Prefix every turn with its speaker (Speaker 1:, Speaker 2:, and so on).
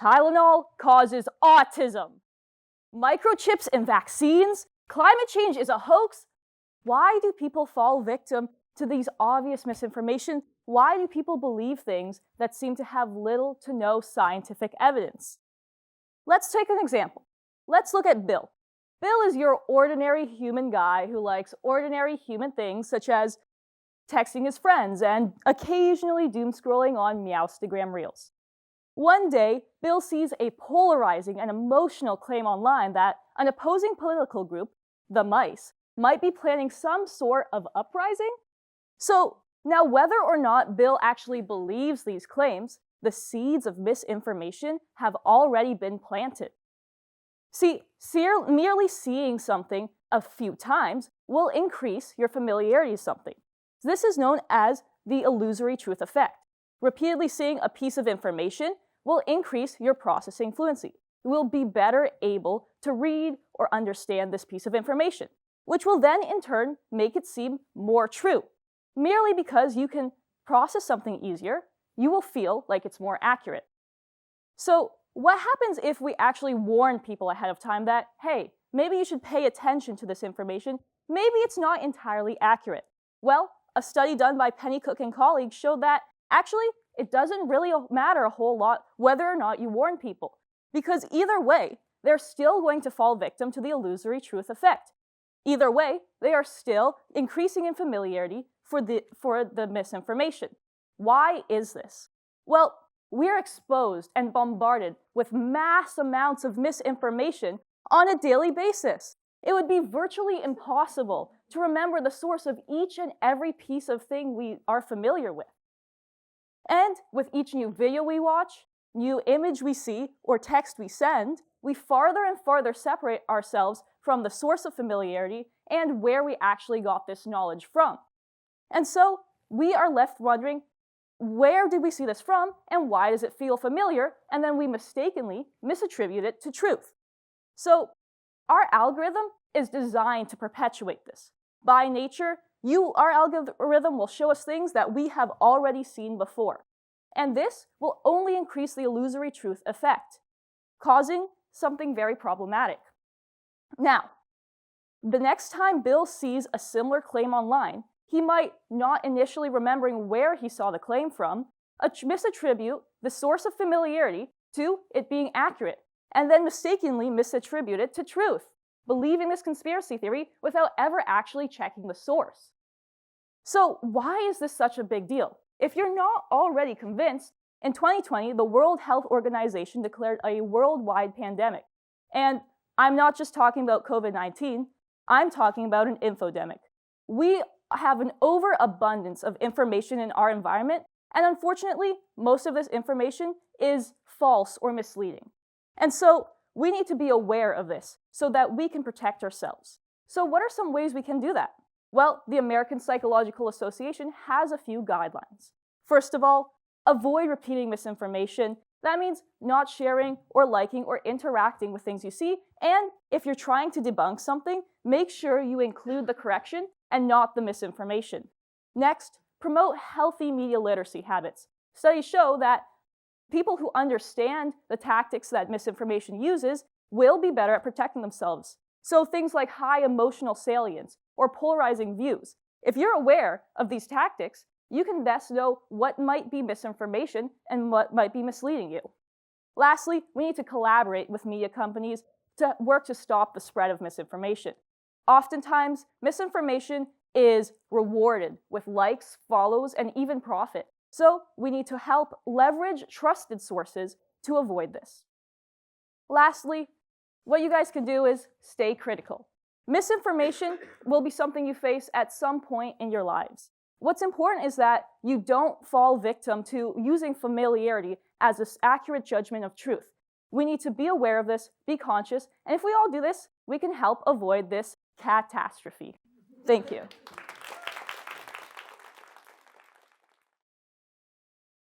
Speaker 1: Tylenol causes autism. Microchips in vaccines. Climate change is a hoax. Why do people fall victim to these obvious misinformation? Why do people believe things that seem to have little to no scientific evidence? Let's take an example. Let's look at Bill. Bill is your ordinary human guy who likes ordinary human things such as texting his friends and occasionally doom scrolling on Meowstagram Reels. One day, Bill sees a polarizing and emotional claim online that an opposing political group, the Mice, might be planning some sort of uprising. So now, whether or not Bill actually believes these claims, the seeds of misinformation have already been planted. See, merely seeing something a few times will increase your familiarity with something. This is known as the illusory truth effect. Repeatedly seeing a piece of information will increase your processing fluency. You will be better able to read or understand this piece of information, which will then in turn make it seem more true. Merely because you can process something easier, you will feel like it's more accurate. So what happens if we actually warn people ahead of time that, hey, maybe you should pay attention to this information, maybe it's not entirely accurate? Well, a study done by Pennycook and colleagues showed that actually it doesn't really matter a whole lot whether or not you warn people, because either way, they're still going to fall victim to the illusory truth effect. Either way, they are still increasing in familiarity for the misinformation. Why is this? Well, we're exposed and bombarded with mass amounts of misinformation on a daily basis. It would be virtually impossible to remember the source of each and every piece of thing we are familiar with. And with each new video we watch, new image we see, or text we send, we farther and farther separate ourselves from the source of familiarity and where we actually got this knowledge from. And so we are left wondering, where did we see this from and why does it feel familiar? And then we mistakenly misattribute it to truth. So our algorithm is designed to perpetuate this. By nature, our algorithm will show us things that we have already seen before. And this will only increase the illusory truth effect, causing something very problematic. Now, the next time Bill sees a similar claim online, he might, not initially remembering where he saw the claim from, misattribute the source of familiarity to it being accurate, and then mistakenly misattribute it to truth, believing this conspiracy theory without ever actually checking the source. So why is this such a big deal? If you're not already convinced, in 2020, the World Health Organization declared a worldwide pandemic. And I'm not just talking about COVID-19, I'm talking about an infodemic. We have an overabundance of information in our environment, and unfortunately, most of this information is false or misleading. And so we need to be aware of this so that we can protect ourselves. So what are some ways we can do that? Well, the American Psychological Association has a few guidelines. First of all, avoid repeating misinformation. That means not sharing or liking or interacting with things you see. And if you're trying to debunk something, make sure you include the correction and not the misinformation. Next, promote healthy media literacy habits. Studies show that people who understand the tactics that misinformation uses will be better at protecting themselves. So things like high emotional salience or polarizing views. If you're aware of these tactics, you can best know what might be misinformation and what might be misleading you. Lastly, we need to collaborate with media companies to work to stop the spread of misinformation. Oftentimes, misinformation is rewarded with likes, follows, and even profit. So we need to help leverage trusted sources to avoid this. Lastly, what you guys can do is stay critical. Misinformation will be something you face at some point in your lives. What's important is that you don't fall victim to using familiarity as an accurate judgment of truth. We need to be aware of this, be conscious, and if we all do this, we can help avoid this catastrophe. Thank you.